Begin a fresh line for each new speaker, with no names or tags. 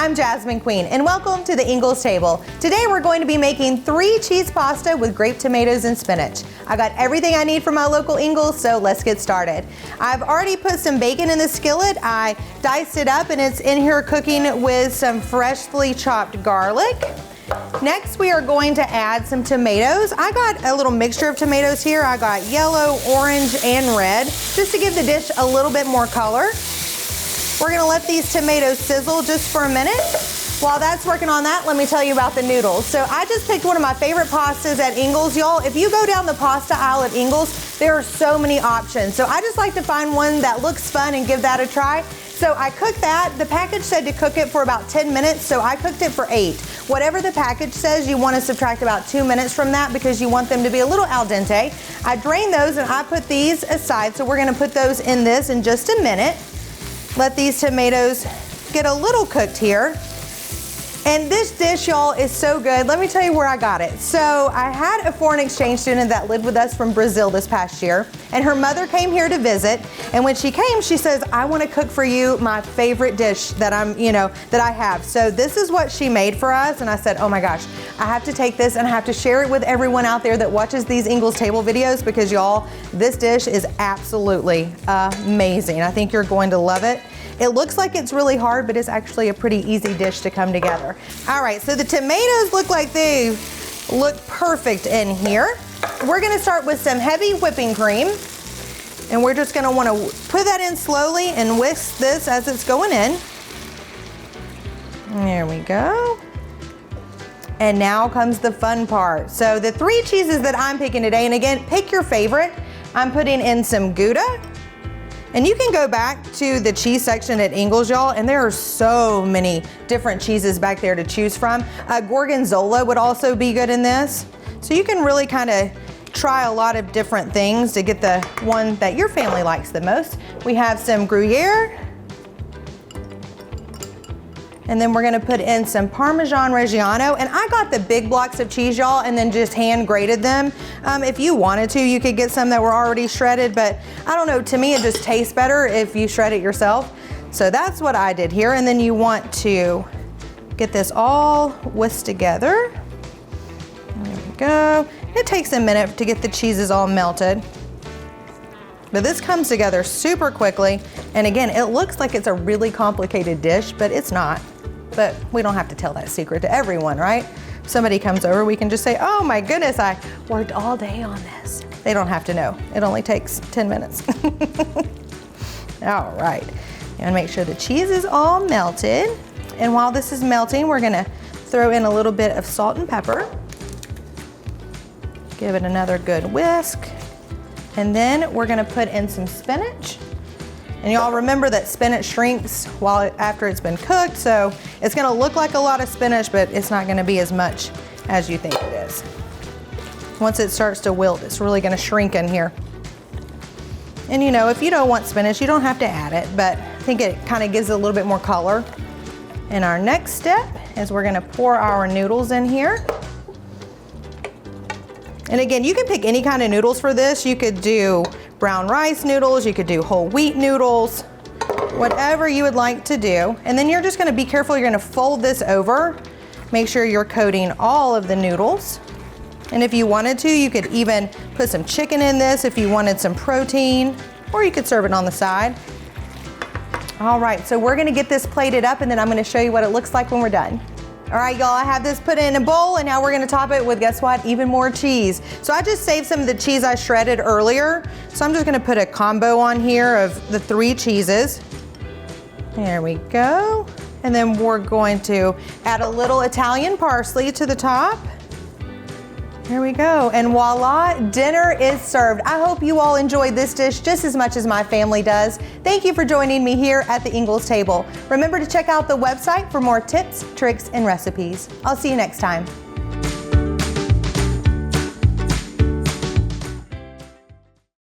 I'm Jasmine Queen, and welcome to the Ingles table. Today we're going to be making 3 cheese pasta with grape tomatoes and spinach. I got everything I need from my local Ingles, so let's get started. I've already put some bacon in the skillet. I diced it up and it's in here cooking with some freshly chopped garlic. Next, we are going to add some tomatoes. I got a little mixture of tomatoes here. I got yellow, orange, and red, just to give the dish a little bit more color. We're gonna let these tomatoes sizzle just for a minute. While that's working on that, let me tell you about the noodles. So I just picked one of my favorite pastas at Ingles, y'all. If you go down the pasta aisle at Ingles, there are so many options. So I just like to find one that looks fun and give that a try. So I cooked that. The package said to cook it for about 10 minutes, so I cooked it for 8. Whatever the package says, you want to subtract about 2 minutes from that because you want them to be a little al dente. I drained those and I put these aside, so we're gonna put those in this in just a minute. Let these tomatoes get a little cooked here. And this dish, y'all, is so good. Let me tell you where I got it. So I had a foreign exchange student that lived with us from Brazil this past year, and her mother came here to visit. And when she came, she says, I want to cook for you my favorite dish that that I have. So this is what she made for us. And I said, oh my gosh, I have to take this and I have to share it with everyone out there that watches these Ingles table videos because y'all, this dish is absolutely amazing. I think you're going to love it. It looks like it's really hard, but it's actually a pretty easy dish to come together. All right, so the tomatoes look like they look perfect in here. We're gonna start with some heavy whipping cream, and we're just gonna wanna put that in slowly and whisk this as it's going in. There we go. And now comes the fun part. So the 3 cheeses that I'm picking today, and again, pick your favorite. I'm putting in some Gouda. And you can go back to the cheese section at Ingles, y'all, and there are so many different cheeses back there to choose from. Gorgonzola would also be good in this. So you can really kind of try a lot of different things to get the one that your family likes the most. We have some Gruyere. And then we're gonna put in some Parmesan Reggiano. And I got the big blocks of cheese, y'all, and then just hand grated them. If you wanted to, you could get some that were already shredded, but I don't know, to me it just tastes better if you shred it yourself. So that's what I did here. And then you want to get this all whisked together. There we go. It takes a minute to get the cheeses all melted. But this comes together super quickly. And again, it looks like it's a really complicated dish, but it's not. But we don't have to tell that secret to everyone, right? If somebody comes over, we can just say, oh my goodness, I worked all day on this. They don't have to know. It only takes 10 minutes. All right. And make sure the cheese is all melted. And while this is melting, we're gonna throw in a little bit of salt and pepper. Give it another good whisk. And then we're gonna put in some spinach. And y'all remember that spinach shrinks after it's been cooked, so it's gonna look like a lot of spinach, but it's not gonna be as much as you think it is. Once it starts to wilt, it's really gonna shrink in here. And if you don't want spinach, you don't have to add it, but I think it kind of gives it a little bit more color. And our next step is we're gonna pour our noodles in here. And again, you can pick any kind of noodles for this. You could do brown rice noodles, you could do whole wheat noodles, whatever you would like to do. And then you're just gonna be careful, you're gonna fold this over. Make sure you're coating all of the noodles. And if you wanted to, you could even put some chicken in this if you wanted some protein, or you could serve it on the side. All right, so we're gonna get this plated up and then I'm gonna show you what it looks like when we're done. All right, y'all, I have this put in a bowl and now we're gonna top it with, guess what, even more cheese. So I just saved some of the cheese I shredded earlier. So I'm just gonna put a combo on here of the 3 cheeses. There we go. And then we're going to add a little Italian parsley to the top. There we go, and voila, dinner is served. I hope you all enjoyed this dish just as much as my family does. Thank you for joining me here at the Ingles table. Remember to check out the website for more tips, tricks, and recipes. I'll see you next time.